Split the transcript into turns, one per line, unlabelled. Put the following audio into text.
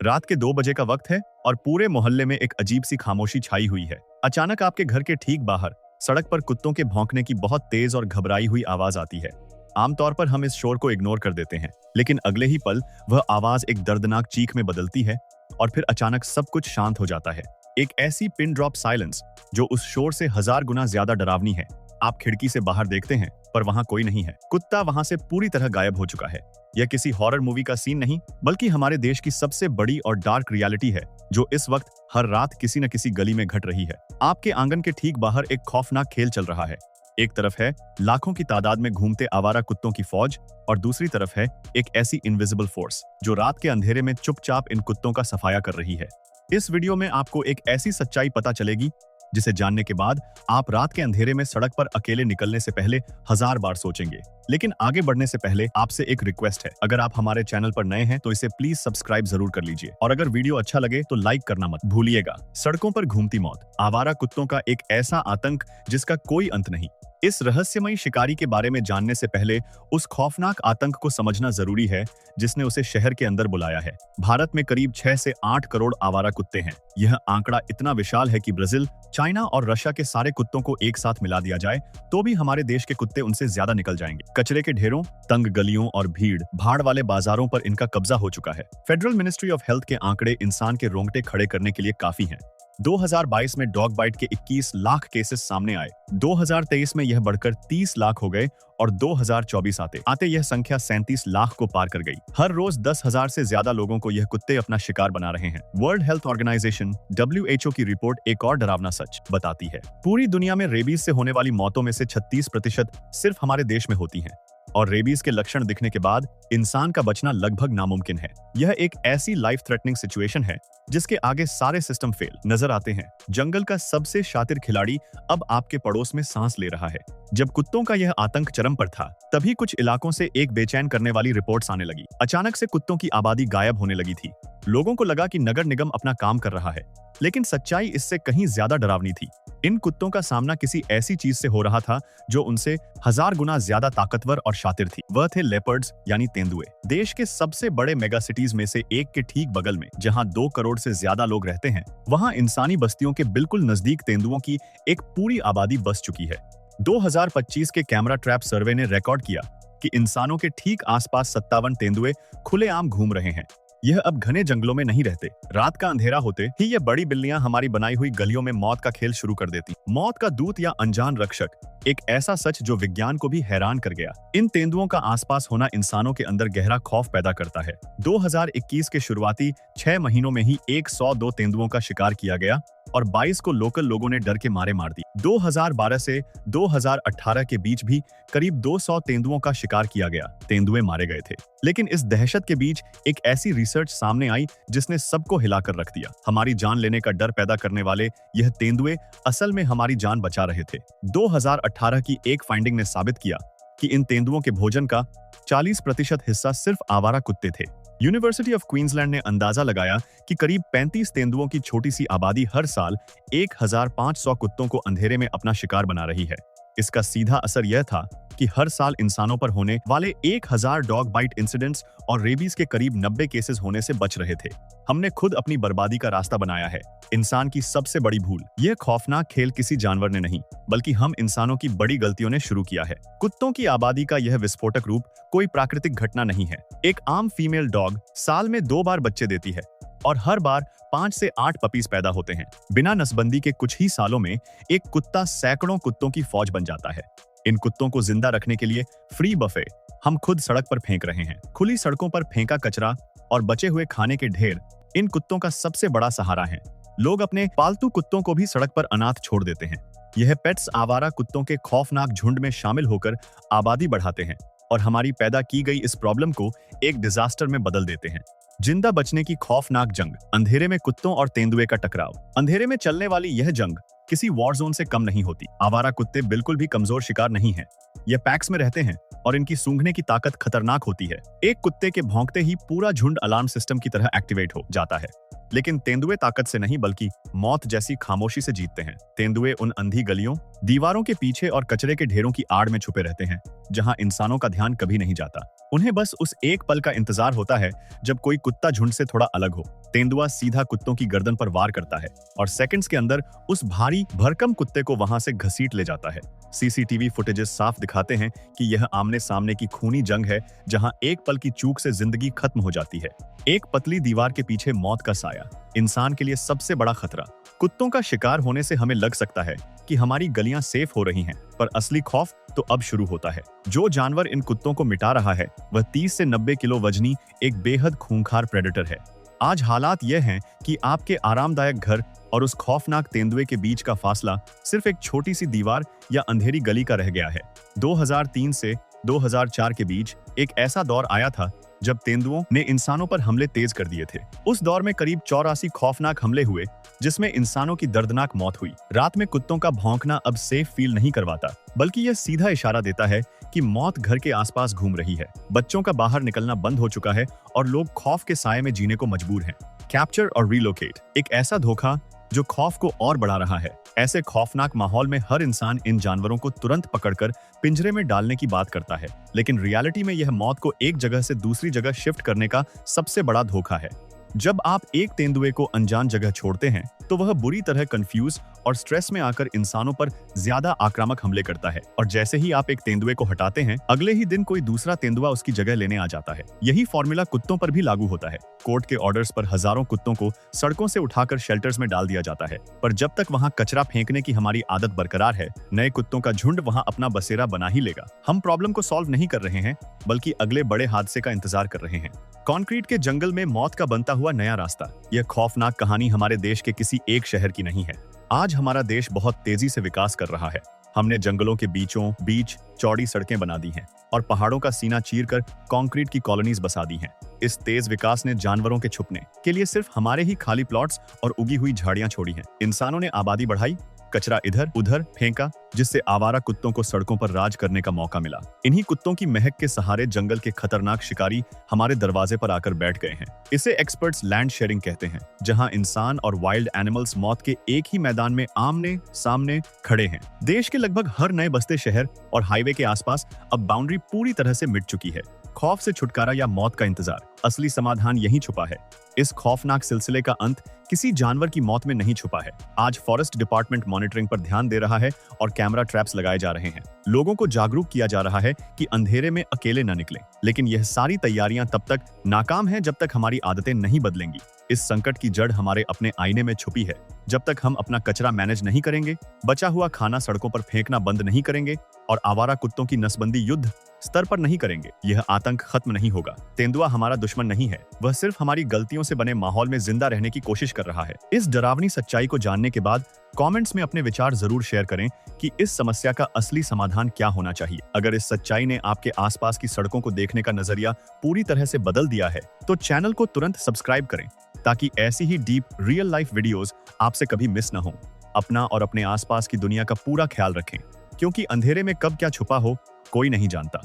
रात के 2 बजे का वक्त है और पूरे मोहल्ले में एक अजीब सी खामोशी छाई हुई है। अचानक आपके घर के ठीक बाहर सड़क पर कुत्तों के भौंकने की बहुत तेज और घबराई हुई आवाज आती है। आमतौर पर हम इस शोर को इग्नोर कर देते हैं, लेकिन अगले ही पल वह आवाज एक दर्दनाक चीख में बदलती है और फिर अचानक सब कुछ शांत हो जाता है। एक ऐसी पिन ड्रॉप साइलेंस जो उस शोर से 1000 गुना ज्यादा डरावनी है। आप खिड़की से बाहर देखते हैं, पर वहां कोई नहीं है। कुत्ता वहां से पूरी तरह गायब हो चुका है। यह किसी हॉरर मूवी का सीन नहीं, बल्कि हमारे देश की सबसे बड़ी और डार्क रियलिटी है, जो इस वक्त हर रात किसी न किसी गली में घट रही है। आपके आंगन के ठीक बाहर एक खौफनाक खेल चल रहा है। एक तरफ है लाखों की तादाद में घूमते आवारा कुत्तों की फौज, और दूसरी तरफ है एक ऐसी इनविजिबल फोर्स जो रात के अंधेरे में चुपचाप इन कुत्तों का सफाया कर रही है। इस वीडियो में आपको एक ऐसी सच्चाई पता चलेगी जिसे जानने के बाद आप रात के अंधेरे में सड़क पर अकेले निकलने से पहले 1000 बार सोचेंगे। लेकिन आगे बढ़ने से पहले आपसे एक रिक्वेस्ट है, अगर आप हमारे चैनल पर नए हैं तो इसे प्लीज सब्सक्राइब जरूर कर लीजिए, और अगर वीडियो अच्छा लगे तो लाइक करना मत भूलिएगा। सड़कों पर घूमती मौत, आवारा कुत्तों का एक ऐसा आतंक जिसका कोई अंत नहीं। इस रहस्यमयी शिकारी के बारे में जानने से पहले उस खौफनाक आतंक को समझना जरूरी है जिसने उसे शहर के अंदर बुलाया है। भारत में करीब 6 से 8 करोड़ आवारा कुत्ते हैं। यह आंकड़ा इतना विशाल है कि ब्राजील, चाइना और रशिया के सारे कुत्तों को एक साथ मिला दिया जाए तो भी हमारे देश के कुत्ते उनसे ज्यादा निकल जाएंगे। कचरे के ढेरों, तंग गलियों और भीड़ भाड़ वाले बाजारों पर इनका कब्जा हो चुका है। फेडरल मिनिस्ट्री ऑफ हेल्थ के आंकड़े इंसान के रोंगटे खड़े करने के लिए काफी हैं। 2022 में डॉग बाइट के 21 लाख केसेस सामने आए। 2023 में यह बढ़कर 30 लाख हो गए और 2024 आते यह संख्या 37 लाख को पार कर गई। हर रोज 10,000 से ज्यादा लोगों को यह कुत्ते अपना शिकार बना रहे हैं। वर्ल्ड हेल्थ ऑर्गेनाइजेशन WHO की रिपोर्ट एक और डरावना सच बताती है। पूरी दुनिया में रेबीज से होने वाली मौतों में से 36% सिर्फ हमारे देश में होती हैं, और रेबीज के लक्षण दिखने के बाद इंसान का बचना लगभग नामुमकिन है। यह एक ऐसी लाइफ थ्रेटनिंग सिचुएशन है जिसके आगे सारे सिस्टम फेल नजर आते हैं। जंगल का सबसे शातिर खिलाड़ी अब आपके पड़ोस में सांस ले रहा है। जब कुत्तों का यह आतंक चरम पर था, तभी कुछ इलाकों से एक बेचैन करने वाली रिपोर्ट्स आने लगी। अचानक से कुत्तों की आबादी गायब होने लगी थी। लोगों को लगा कि नगर निगम अपना काम कर रहा है, लेकिन सच्चाई इससे कहीं ज्यादा डरावनी थी। इन कुत्तों का सामना किसी ऐसी चीज से हो रहा था जो उनसे 1000 गुना ज्यादा ताकतवर और शातिर थी। वह थे लेपर्ड्स यानी तेंदुए। देश के सबसे बड़े मेगा सिटीज में से एक के ठीक बगल में, जहां 2 करोड़ से ज्यादा लोग रहते हैं, वहां इंसानी बस्तियों के बिल्कुल नजदीक तेंदुओं की एक पूरी आबादी बस चुकी है। 2025 के कैमरा ट्रैप सर्वे ने रिकॉर्ड किया कि इंसानों के ठीक आसपास 57 तेंदुए खुलेआम घूम रहे हैं। यह अब घने जंगलों में नहीं रहते। रात का अंधेरा होते ही ये बड़ी बिल्लियां हमारी बनाई हुई गलियों में मौत का खेल शुरू कर देती। मौत का दूत या अनजान रक्षक, एक ऐसा सच जो विज्ञान को भी हैरान कर गया। इन तेंदुओं का आसपास होना इंसानों के अंदर गहरा खौफ पैदा करता है। 2021 के शुरुआती 6 महीनों में ही 102 तेंदुओं का शिकार किया गया और 22 को लोकल लोगों ने डर के मारे मार दी। 2012 से 2018 के बीच भी करीब 200 तेंदुओं का शिकार किया गया। तेंदुए मारे गए थे, लेकिन इस दहशत के बीच एक ऐसी रिसर्च सामने आई जिसने सबको हिलाकर रख दिया। हमारी जान लेने का डर पैदा करने वाले यह तेंदुए असल में हमारी जान बचा रहे थे। 2018 की एक फाइंडिंग ने साबित किया कि इन तेंदुओं के भोजन का 40% हिस्सा सिर्फ आवारा कुत्ते थे। यूनिवर्सिटी ऑफ क्वींसलैंड ने अंदाजा लगाया कि करीब 35 तेंदुओं की छोटी सी आबादी हर साल 1500 कुत्तों को अंधेरे में अपना शिकार बना रही है। इसका सीधा असर यह था कि हर साल इंसानों पर होने वाले 1000 डॉग बाइट इंसिडेंट्स और रेबीज के करीब 90 केसेस होने से बच रहे थे। हमने खुद अपनी बर्बादी का रास्ता बनाया है। इंसान की सबसे बड़ी भूल, यह खौफनाक खेल किसी जानवर ने नहीं, बल्कि हम इंसानों की बड़ी गलतियों ने शुरू किया है। कुत्तों की आबादी का यह विस्फोटक रूप कोई प्राकृतिक घटना नहीं है। एक आम फीमेल डॉग साल में 2 बार बच्चे देती है और हर बार 5 से 8 पपीज पैदा होते हैं। बिना नसबंदी के कुछ ही सालों में एक कुत्ता सैकड़ों कुत्तों की फौज बन जाता है। इन कुत्तों को जिंदा रखने के लिए फ्री बफे हम खुद सड़क पर फेंक रहे हैं। खुली सड़कों पर फेंका कचरा और बचे हुए खाने के ढेर इन कुत्तों का सबसे बड़ा सहारा है। लोग अपने पालतू कुत्तों को भी सड़क पर अनाथ छोड़ देते हैं। यह पेट्स आवारा कुत्तों के खौफनाक झुंड में शामिल होकर आबादी बढ़ाते हैं और हमारी पैदा की गई इस प्रॉब्लम को एक डिजास्टर में बदल देते हैं। जिंदा बचने की खौफनाक जंग, अंधेरे में कुत्तों और तेंदुए का टकराव। अंधेरे में चलने वाली यह जंग किसी वॉर जोन से कम नहीं होती। आवारा कुत्ते बिल्कुल भी कमजोर शिकार नहीं हैं। ये पैक्स में रहते हैं और इनकी सूंघने की ताकत खतरनाक होती है। एक कुत्ते के भौंकते ही पूरा झुंड अलार्म सिस्टम की तरह एक्टिवेट हो जाता है। लेकिन तेंदुए ताकत से नहीं, बल्कि मौत जैसी खामोशी से जीतते हैं। तेंदुए उन अंधी गलियों, दीवारों के पीछे और कचरे के ढेरों की आड़ में छुपे रहते हैं, जहां इंसानों का ध्यान कभी नहीं जाता। उन्हें बस उस एक पल का इंतजार होता है जब कोई कुत्ता झुंड से थोड़ा अलग हो। तेंदुआ सीधा कुत्तों की गर्दन पर वार करता है और सेकंड्स के अंदर उस भारी भरकम कुत्ते को वहां से घसीट ले जाता है। सीसीटीवी फुटेजेस साफ दिखाते हैं कि यह आमने सामने की खूनी जंग है, जहां एक पल की चूक से जिंदगी खत्म हो जाती है। एक पतली दीवार के पीछे मौत का साया, इंसान के लिए सबसे बड़ा खतरा। कुत्तों का शिकार होने से हमें लग सकता है कि हमारी गलियां सेफ हो रही हैं, पर असली खौफ तो अब शुरू होता है। जो जानवर इन कुत्तों को मिटा रहा है वह 30 से 90 किलो वजनी एक बेहद खूंखार प्रेडेटर है। आज हालात यह हैं कि आपके आरामदायक घर और उस खौफनाक तेंदुए के बीच का फासला सिर्फ एक छोटी सी दीवार या अंधेरी गली का रह गया है। 2003 से 2004 के बीच एक ऐसा दौर आया था जब तेंदुओं ने इंसानों पर हमले तेज कर दिए थे। उस दौर में करीब 84 खौफनाक हमले हुए, जिसमें इंसानों की दर्दनाक मौत हुई। रात में कुत्तों का भौंकना अब सेफ फील नहीं करवाता, बल्कि यह सीधा इशारा देता है कि मौत घर के आसपास घूम रही है। बच्चों का बाहर निकलना बंद हो चुका है और लोग खौफ के साए में जीने को मजबूर हैं। कैप्चर और रिलोकेट, एक ऐसा धोखा जो खौफ को और बढ़ा रहा है। ऐसे खौफनाक माहौल में हर इंसान इन जानवरों को तुरंत पकड़कर पिंजरे में डालने की बात करता है, लेकिन रियलिटी में यह मौत को एक जगह से दूसरी जगह शिफ्ट करने का सबसे बड़ा धोखा है। जब आप एक तेंदुए को अनजान जगह छोड़ते हैं तो वह बुरी तरह कंफ्यूज और स्ट्रेस में आकर इंसानों पर ज्यादा आक्रामक हमले करता है, और जैसे ही आप एक तेंदुए को हटाते हैं, अगले ही दिन कोई दूसरा तेंदुआ उसकी जगह लेने आ जाता है। यही फॉर्मूला कुत्तों पर भी लागू होता है। कोर्ट के ऑर्डर्स पर हजारों कुत्तों को सड़कों से उठाकर शेल्टर्स में डाल दिया जाता है, पर जब तक वहाँ कचरा फेंकने की हमारी आदत बरकरार है, नए कुत्तों का झुंड वहाँ अपना बसेरा बना ही लेगा। हम प्रॉब्लम को सॉल्व नहीं कर रहे हैं, बल्कि अगले बड़े हादसे का इंतजार कर रहे हैं। कंक्रीट के जंगल में मौत का बनता हुआ नया रास्ता। यह खौफनाक कहानी हमारे देश के किसी एक शहर की नहीं है। आज हमारा देश बहुत तेजी से विकास कर रहा है। हमने जंगलों के बीचों बीच चौड़ी सड़कें बना दी हैं और पहाड़ों का सीना चीरकर कंक्रीट की कॉलोनीज बसा दी हैं। इस तेज विकास ने जानवरों के छुपने के लिए सिर्फ हमारे ही खाली प्लॉट्स और उगी हुई झाड़ियां छोड़ी हैं। इंसानों ने आबादी बढ़ाई, कचरा इधर उधर फेंका, जिससे आवारा कुत्तों को सड़कों पर राज करने का मौका मिला। इन्हीं कुत्तों की महक के सहारे जंगल के खतरनाक शिकारी हमारे दरवाजे पर आकर बैठ गए हैं। इसे एक्सपर्ट्स लैंड शेयरिंग कहते हैं, जहां इंसान और वाइल्ड एनिमल्स मौत के एक ही मैदान में आमने सामने खड़े हैं। देश के लगभग हर नए बसते शहर और हाईवे के आसपास अब बाउंड्री पूरी तरह से मिट चुकी है। खौफ से छुटकारा या मौत का इंतजार, असली समाधान यहीं छुपा है। इस खौफनाक सिलसिले का अंत किसी जानवर की मौत में नहीं छुपा है। आज फॉरेस्ट डिपार्टमेंट मॉनिटरिंग पर ध्यान दे रहा है और कैमरा ट्रैप्स लगाए जा रहे हैं। लोगों को जागरूक किया जा रहा है कि अंधेरे में अकेले न निकलें। लेकिन यह सारी तैयारियां तब तक नाकाम है जब तक हमारी आदतें नहीं बदलेंगी। इस संकट की जड़ हमारे अपने आईने में छुपी है। जब तक हम अपना कचरा मैनेज नहीं करेंगे, बचा हुआ खाना सड़कों पर फेंकना बंद नहीं करेंगे और आवारा कुत्तों की नसबंदी युद्ध स्तर पर नहीं करेंगे, यह आतंक खत्म नहीं होगा। तेंदुआ हमारा दुश्मन नहीं है, वह सिर्फ हमारी गलतियों से बने माहौल में जिंदा रहने की कोशिश कर रहा है। इस डरावनी सच्चाई को जानने के बाद कमेंट्स में अपने विचार जरूर शेयर करें कि इस समस्या का असली समाधान क्या होना चाहिए। अगर इस सच्चाई ने आपके आसपास की सड़कों को देखने का नजरिया पूरी तरह से बदल दिया है, तो चैनल को तुरंत सब्सक्राइब करें ताकि ऐसी ही डीप रियल लाइफ वीडियोस आपसे कभी मिस न हो। अपना और अपने आसपास की दुनिया का पूरा ख्याल रखें, क्योंकि अंधेरे में कब क्या छुपा हो कोई नहीं जानता।